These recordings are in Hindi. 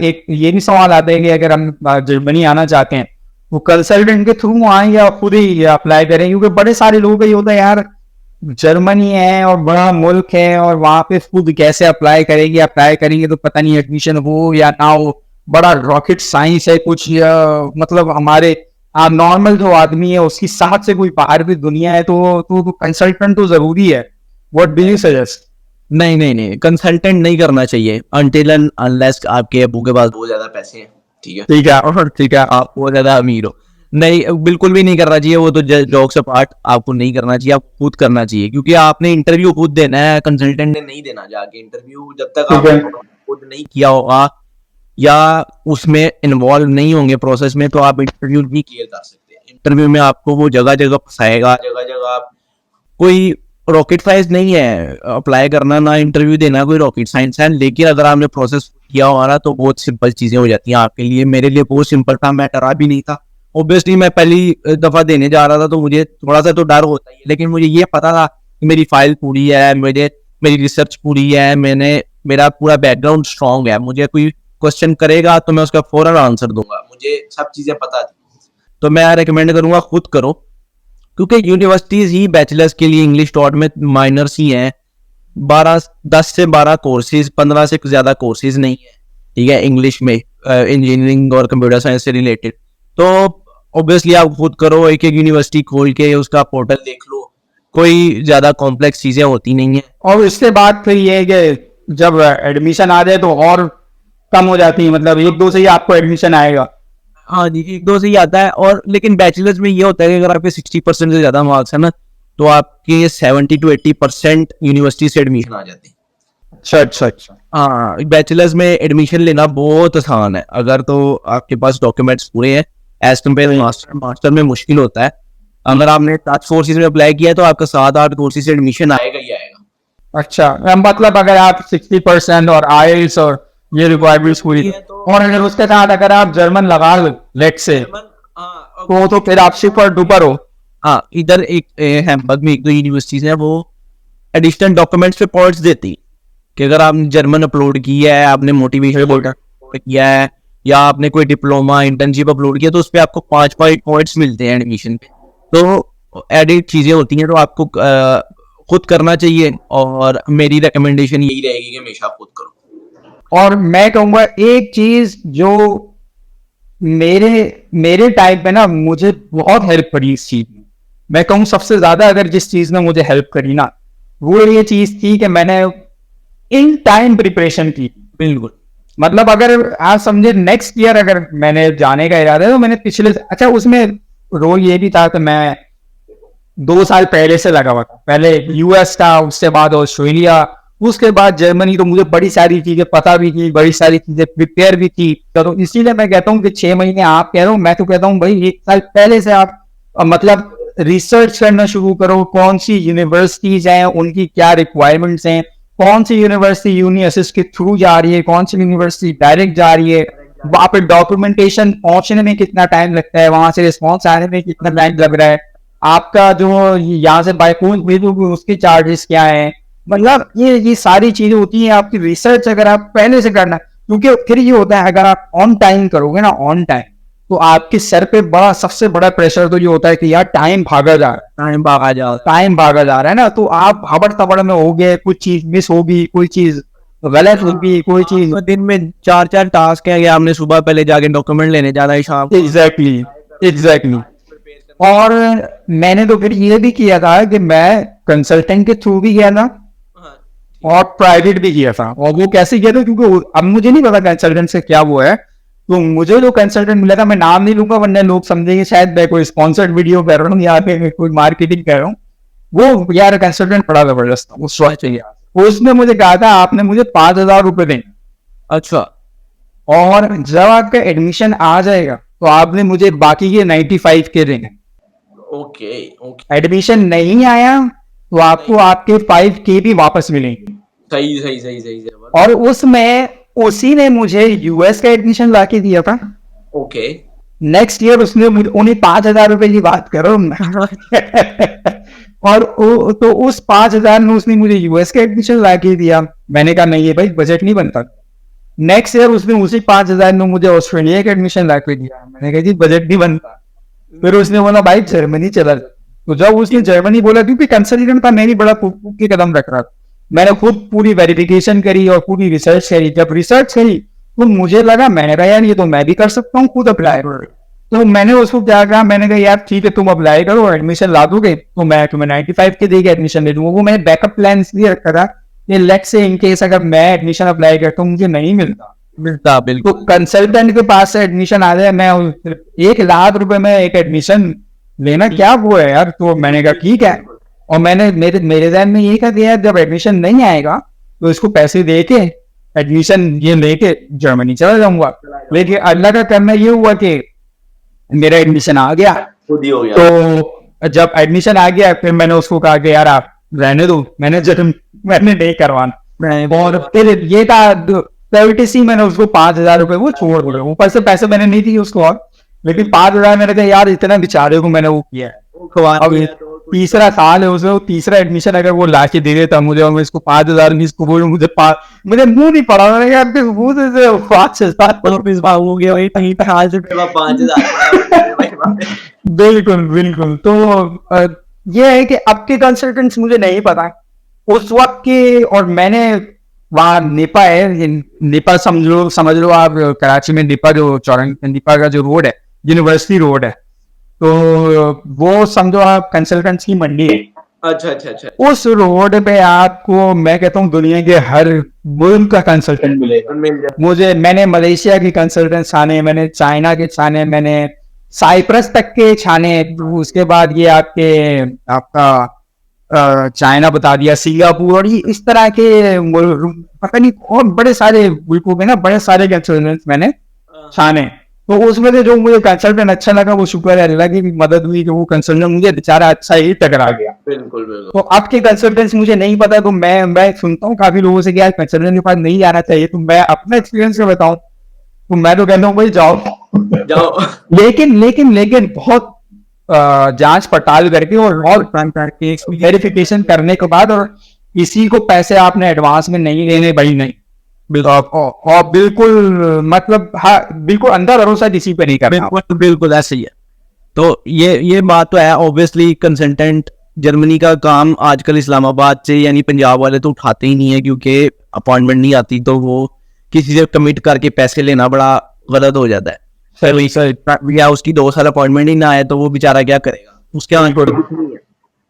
एक ये भी सवाल आता है कि अगर हम जर्मनी आना चाहते हैं, वो कंसल्टेंट के थ्रू आए या खुद ही अप्लाई करें? क्योंकि बड़े सारे लोग ये होता है यार, जर्मनी है और बड़ा मुल्क है और वहां पे खुद कैसे अप्लाई करेंगे तो पता नहीं एडमिशन हो या ना हो, बड़ा रॉकेट साइंस है कुछ, या मतलब हमारे नॉर्मल जो आदमी है उसकी साथ से कोई बाहर भी दुनिया है, तो कंसल्टेंट तो जरूरी है। What do you suggest? नहीं नहीं नहीं, कंसल्टेंट नहीं करना चाहिए अनटिल एंड अनलेस आपके अबू के पास बहुत ज्यादा पैसे हैं, ठीक है, ठीक है, और ठीक है। आप बहुत ज्यादा अमीर हो। नहीं, बिल्कुल भी नहीं करना चाहिए, वो तो जॉक्स अपार्ट, आपको नहीं करना चाहिए, आपको खुद करना चाहिए, क्योंकि आपने इंटरव्यू खुद देना है, कंसल्टेंट ने नहीं देना जाके इंटरव्यू। जब तक ठीक है। आपने खुद नहीं किया होगा या उसमें इन्वॉल्व नहीं होंगे प्रोसेस में, तो आप इंटरव्यू नहीं क्लियर कर सकते। इंटरव्यू में आपको वो जगह जगह फंसाएगा, जगह जगह आप, कोई रॉकेट साइंस नहीं है अप्लाई करना, ना इंटरव्यू देना कोई रॉकेट साइंस है। लेकिन अगर आपने प्रोसेस किया होगा ना तो बहुत सिंपल चीजें हो जाती हैं आपके लिए। मेरे लिए बहुत सिंपल था, मैं डरा भी नहीं था। ऑब्वियसली मैं पहली दफा देने जा रहा था तो मुझे थोड़ा सा तो डर होता ही है, लेकिन मुझे ये पता था कि मेरी फाइल पूरी है, मेरी रिसर्च पूरी है, मेरा पूरा बैकग्राउंड स्ट्रांग है। मुझे कोई क्वेश्चन करेगा तो मैं उसका फौरन आंसर दूंगा, मुझे सब चीजें पता थी। तो मैं रिकमेंड करूंगा खुद करो, क्योंकि यूनिवर्सिटीज ही बैचलर्स के लिए इंग्लिश टॉट में माइनर्स ही हैं। 10 से 12 कोर्सेज, 15 से ज्यादा कोर्सेज नहीं है, ठीक है, इंग्लिश में इंजीनियरिंग और कंप्यूटर साइंस से रिलेटेड। तो ऑब्वियसली आप खुद करो, एक एक यूनिवर्सिटी खोल के उसका पोर्टल देख लो, कोई ज्यादा कॉम्प्लेक्स चीजें होती नहीं है। और इसके बाद फिर ये है कि जब एडमिशन आ जाए तो और कम हो जाती है, मतलब एक दो से ही आपको एडमिशन आएगा? हाँ जी, 1-2 से ही आता है। और लेकिन बैचलर्स में ये होता है कि अगर आपके 60% से ज्यादा मार्क्स है ना, तो आपके 70-80% यूनिवर्सिटी से एडमिशन आ जाते हैं। अच्छा अच्छा अच्छा। हाँ, बैचलर्स में एडमिशन लेना बहुत आसान है अगर तो आपके पास डॉक्यूमेंट्स पूरे हैं, एज कम्पेयर मास्टर में मुश्किल होता है। अगर आपने टच कोर्सेज में अप्लाई किया है तो आपका 7-8 कोर्सेज से एडमिशन आएगा ही आएगा। अच्छा, मतलब अगर आप 60% और आईएलटीएस और ये रिक्वायरमेंट्स पूरी, और अगर उसके साथ अगर आप जर्मन लगा लो लेट से, तो फिर आप सुपर डुपर हो। हाँ, इधर एक हैम्बर्ग में 1-2 यूनिवर्सिटीज हैं, वो एडिशनल डॉक्यूमेंट्स पे पॉइंट्स देती कि अगर आपने जर्मन अपलोड किया है, आपने मोटिवेशन अपलोड किया है, या आपने कोई डिप्लोमा इंटर्नशिप अपलोड किया, तो उस पर आपको 5 पॉइंट्स मिलते हैं एडमिशन पे। तो एडिट चीजें होती हैं, तो आपको खुद करना चाहिए, और मेरी रिकमेंडेशन यही रहेगी कि हमेशा खुद करो। और मैं कहूँगा एक चीज जो मेरे टाइम पे ना मुझे बहुत हेल्प करी इस चीज में, मैं कहूँ सबसे ज्यादा अगर जिस चीज ने मुझे हेल्प करी ना, वो ये चीज थी कि मैंने इन टाइम प्रिपरेशन की। बिल्कुल, मतलब अगर आप समझे नेक्स्ट ईयर अगर मैंने जाने का इरादा है तो मैंने पिछले, अच्छा उसमें रोल ये भी था कि मैं 2 साल पहले से लगा हुआ था। पहले यूएस था, उसके बाद ऑस्ट्रेलिया, उसके बाद जर्मनी। तो मुझे बड़ी सारी चीजें पता भी थी, बड़ी सारी चीजें प्रिपेयर भी थी। तो इसीलिए मैं कहता हूँ कि 6 महीने आप कह रहे हो, मैं तो कहता हूँ भाई 1 साल पहले से आप मतलब रिसर्च करना शुरू करो। कौन सी यूनिवर्सिटीज हैं, उनकी क्या रिक्वायरमेंट्स हैं, कौन सी यूनिवर्सिटी यूनिअसिस्ट के थ्रू जा रही है, कौन सी यूनिवर्सिटी डायरेक्ट जा रही है, वहां पे डॉक्यूमेंटेशन पहुंचने में कितना टाइम लगता है, वहां से रिस्पॉन्स आने में कितना टाइम लग रहा है, आपका जो यहाँ से बाय पोस्ट भेजोगे उसके चार्जेस क्या है। मतलब ये सारी चीजें होती हैं आपकी रिसर्च अगर आप पहले से करना। क्योंकि फिर ये होता है अगर आप ऑन टाइम करोगे ना, ऑन टाइम, तो आपके सर पे सबसे बड़ा प्रेशर तो ये होता है कि यार टाइम भागा जा रहा है, टाइम भागा जा रहा है ना, तो आप हबड़ तबड़ में हो गए, कुछ चीज मिस होगी, कोई चीज गलत होगी, कोई चीज। दिन में 4-4 टास्क है कि आपने सुबह पहले जाके डॉक्यूमेंट लेने जाना है, शाम एग्जैक्टली। और मैंने तो फिर ये भी किया था कि मैं कंसल्टेंट के थ्रू भी गया था और प्राइवेट भी किया था। और वो कैसे किया था, क्योंकि अब मुझे नहीं पता कंसल्टेंट से क्या वो है, तो मुझे जो कंसल्टेंट मिला था, मैं नाम नहीं लूंगा वरना लोग समझेंगे शायद मैं कोई स्पॉन्सर्ड वीडियो कर रहा हूँ या फिर कोई मार्केटिंग कर रहा हूँ। वो यार कंसल्टेंट बड़ा जबरदस्त था, उस चाहिए। उसने मुझे कहा था आपने मुझे 5,000 रुपए देंगे, अच्छा, और जब आपका एडमिशन आ जाएगा तो आपने मुझे बाकी के 95 के देंगे। ओके ओके, एडमिशन नहीं आया तो आपको आपके 5K भी वापस मिलेंगे। सही सही सही सही सही। और उसमें उसी ने मुझे यूएस का एडमिशन ला के दिया था। ओके, नेक्स्ट ईयर उसने उन्हें 5,000 रुपए की बात करो और तो उस 5,000 में उसने मुझे यूएस का एडमिशन ला के दिया। मैंने कहा नहीं है भाई, बजट नहीं बनता। नेक्स्ट ईयर उसने उसी 5,000 में मुझे ऑस्ट्रेलिया का एडमिशन ला के दिया। मैंने कहा जी बजट नहीं बनता। फिर उसने बोला भाई जर्मनी चला जा। तो जब उसने जर्मनी बोला, क्योंकि कंसल्टेंट था, मैं भी बड़ा फूक के कदम रख रहा था, मैंने खुद पूरी वेरिफिकेशन करी और पूरी रिसर्च करी। जब रिसर्च करी तो मुझे लगा, मैंने कहा यार ये तो मैं भी कर सकता हूँ, खुद अप्लाई करो। तो मैंने उसको क्या कहा, मैंने कहा यार ठीक है तुम अप्लाई करो, एडमिशन ला दोगे तो मैं तुम्हें 95 के देके एडमिशन दे दूंगा। वो मैंने बैकअप प्लान इसलिए रखा था कि लेट से इन केस अगर मैं एडमिशन अप्लाई करता हूँ मुझे नहीं मिलता, तो बिल्कुल कंसल्टेंट के पास से एडमिशन आ जाए, मैं 1,00,000 रुपए में एक एडमिशन लेना क्या वो है यार। तो मैंने कहा ठीक है, और मैंने मेरे ध्यान में ये कहा कि यार जब एडमिशन नहीं आएगा तो इसको पैसे दे के एडमिशन ये लेके जर्मनी चला जाऊंगा। लेकिन अल्लाह का करना ये हुआ कि मेरा एडमिशन आ गया। खुद ही हो गया। तो जब एडमिशन आ गया फिर मैंने उसको कहा कि यार आप रहने दो, मैंने नहीं करवाना। और फिर ये था सी मैंने उसको 5,000 रुपए वो छोड़ दिए। ऊपर से पैसे मैंने नहीं दिए उसको, और लेकिन 5,000 मैंने कहा यार इतना बेचारे को मैंने वो किया है। अब तीसरा साल है उसे, तीसरा एडमिशन अगर वो ला के दे देता मुझे और मैं इसको 5,000 में इसको बोलूं, मुझे मुंह नहीं पड़ा। मैंने कहा यार मुंह से 5,000 रुपये मांगोगे वही कहीं पे हाल से 5,000 बिल्कुल बिल्कुल। तो ये है कि अब के कंसल्टेंट्स मुझे नहीं पता उस वक्त के। और मैंने वहाँ निपा है, निपा समझ लो आप, कराची में निपा जो निपा का जो रोड है, यूनिवर्सिटी रोड है, तो वो समझो आप कंसल्टेंट्स की मंडी है। अच्छा उस रोड पे आपको मैं कहता हूँ दुनिया के हर मुल्क का कंसल्टेंट मिलेगा। मैंने मलेशिया के कंसल्टेंट छाने, मैंने चाइना के छाने, मैंने साइप्रस तक के छाने, उसके बाद ये आपका चाइना बता दिया, सिंगापुर, और ये इस तरह के पता नहीं और बड़े सारे मुल्कों में ना बड़े सारे कंसल्टेंट मैंने छाने। तो उसमें से जो मुझे कंसल्टेंट अच्छा लगा वो शुक्र है अल्लाह की मदद हुई कि वो कंसल्टेंट मुझे बेचारा अच्छा ही टकरा गया। बिल्कुल तो अब के कंसल्टेंट्स मुझे नहीं पता, तो मैं सुनता हूँ काफी लोगों से कि यार कंसल्टेंट के पास नहीं जाना चाहिए। तो मैं अपना एक्सपीरियंस से बताऊं तो मैं तो कहता हूँ भाई जाओ लेकिन बहुत जांच पड़ताल करके और करके वेरिफिकेशन करने के बाद, और किसी को पैसे आपने एडवांस में नहीं लेने भाई नहीं। और बिल्कुल मतलब हाँ बिल्कुल अंदर भरोसा किसी पे नहीं करना। बिल्कुल ऐसे ही है। तो ये बात तो है। ऑब्वियसली कंसल्टेंट जर्मनी का काम आजकल इस्लामाबाद से यानी पंजाब वाले तो उठाते ही नहीं है, क्योंकि अपॉइंटमेंट नहीं आती, तो वो किसी से कमिट करके पैसे लेना बड़ा गलत हो जाता है। या उसकी 2 साल अपॉइंटमेंट ही ना आए तो वो बेचारा क्या करेगा, उसके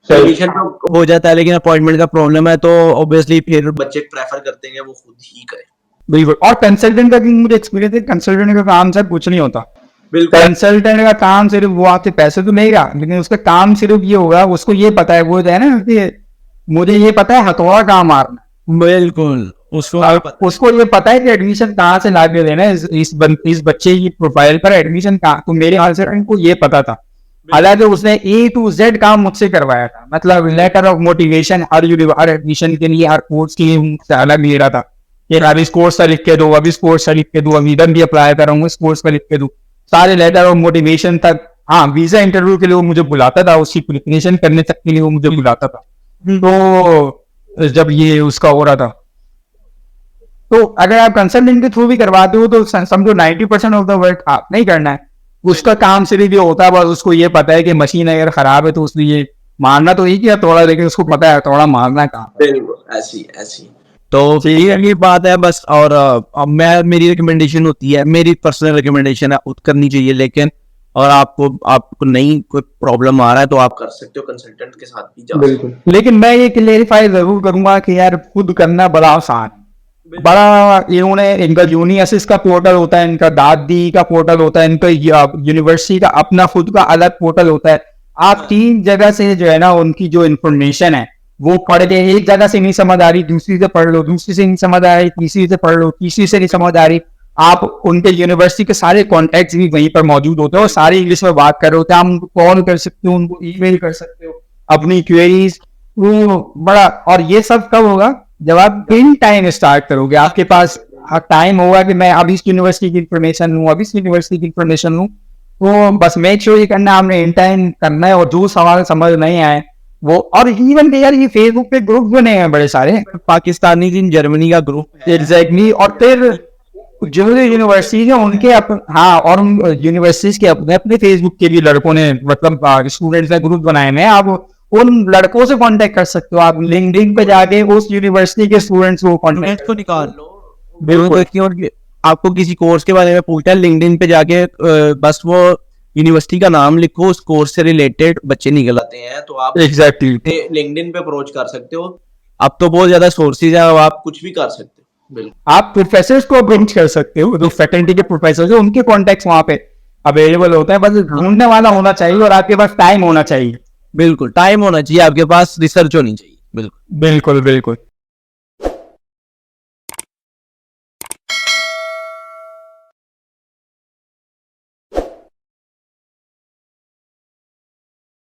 एडमिशन तो हो जाता है, लेकिन अपॉइंटमेंट का प्रॉब्लम है, तो ऑब्वियसली फिर बच्चे प्रेफर करते हैं वो खुद ही करें। बिल्कुल। और कंसल्टेंट का मुझे एक्सपीरियंस है, कंसल्टेंट का काम सर कुछ नहीं होता। बिल्कुल कंसल्टेंट का काम सिर्फ वो आपसे पैसे तो नहीं रहा, लेकिन उसका काम सिर्फ ये होगा, उसको ये पता है, वो है ना कि मुझे ये पता है हथौड़ा कहाँ मारना। बिल्कुल उसको ये पता है कि एडमिशन कहाँ से ला के देना है इस बच्चे की प्रोफाइल पर एडमिशन कहाँ। तो मेरे हाल से उनको ये पता था, हालांकि उसने A to Z काम मुझसे करवाया था। मतलब लेटर ऑफ मोटिवेशन हर एडमिशन के लिए, हर कोर्स के लिए मुझसे अलग ले रहा था कि अब इस कोर्स का लिख के दो, अब इस कोर्स का लिख के दो, अब इधर भी अप्लाई कर रहा हूँ इस कोर्स का लिख के दो, सारे लेटर ऑफ मोटिवेशन तक। हाँ वीजा इंटरव्यू के लिए वो मुझे बुलाता था, उसकी प्रिपरेशन करने तक के लिए वो मुझे बुलाता था। तो जब ये उसका हो रहा था, तो अगर आप कंसल्टेंट के थ्रू भी करवाते हो तो समझो 90% ऑफ द वर्क आप नहीं करना है, उसका काम सिर्फ ये होता है, बस उसको ये पता है कि मशीन अगर खराब है तो उसने ये मारना तो ही किया थोड़ा, लेकिन उसको पता है थोड़ा मारना कहाँ। ऐसी तो ये बात है बस। और अब मेरी रिकमेंडेशन होती है, मेरी पर्सनल रिकमेंडेशन है खुद करनी चाहिए, लेकिन और आपको नहीं कोई प्रॉब्लम आ रहा है तो आप कर सकते हो, कंसल्टेंट के साथ भी जाओ। बिल्कुल। लेकिन मैं ये क्लेरिफाई जरूर करूंगा कि यार खुद करना बड़ा आसान, बड़ा इन्होंने इनका यूनिअसिस का पोर्टल होता है, इनका दादी का पोर्टल होता है, इनका यूनिवर्सिटी का अपना खुद का अलग पोर्टल होता है। आप 3 जगह से जो है ना उनकी जो इन्फॉर्मेशन है वो पढ़ के, एक जगह से नहीं समझ आ रही दूसरी से पढ़ लो, दूसरी से नहीं समझ आ रही तीसरी से पढ़ लो, तीसरी से नहीं समझ आ रही, आप उनके यूनिवर्सिटी के सारे कॉन्टेक्ट भी वहीं पर मौजूद होते हैं और सारे इंग्लिश में बात कर रहे होते हैं। आप उनको कॉल कर सकते हो, उनको ईमेल कर सकते हो अपनी क्वेरीज, वो बड़ा। और ये सब कब होगा जब आप इन टाइम स्टार्ट करोगे, आपके पास टाइम होगा कि मैं अब इस यूनिवर्सिटी की इंफॉर्मेशन लूँ, अब इस यूनिवर्सिटी की इंफॉर्मेशन लूँ। तो बस मेक श्योर ये करना आपने इन टाइम करना है, और जो सवाल समझ नहीं आए वो, और इवन यार ये फेसबुक पे ग्रुप बने हैं बड़े सारे पाकिस्तानी इन जर्मनी का ग्रुप एग्जैक्टली। और फिर जो यूनिवर्सिटीज है उनके हाँ, और उन यूनिवर्सिटीज के अपने अपने फेसबुक के भी लड़कों ने मतलब स्टूडेंट्स ने ग्रुप बनाए हुए हैं। आप उन लड़कों से कांटेक्ट कर सकते हो, आप लिंक्डइन पे जाके उस यूनिवर्सिटी के स्टूडेंट्स को कांटेक्ट को निकाल लो। बिल्कुल। और आपको किसी कोर्स के बारे में पूछना है, लिंक्डइन पे जाके बस वो यूनिवर्सिटी का नाम लिखो, उस कोर्स से रिलेटेड बच्चे निकल आते हैं, तो आप एग्जैक्टली लिंक्डइन पे अप्रोच कर सकते हो। अब तो बहुत ज्यादा सोर्सेज है, अब आप कुछ भी कर सकते हो। बिल्कुल आप प्रोफेसर्स को अप्रोच कर सकते हो, जो फैकल्टी के प्रोफेसर है उनके कॉन्टेक्ट वहां पे अवेलेबल होता है, बस ढूंढने वाला होना चाहिए और आपके पास टाइम होना चाहिए। बिल्कुल टाइम होना चाहिए, आपके पास रिसर्च होनी चाहिए। बिल्कुल बिल्कुल बिल्कुल।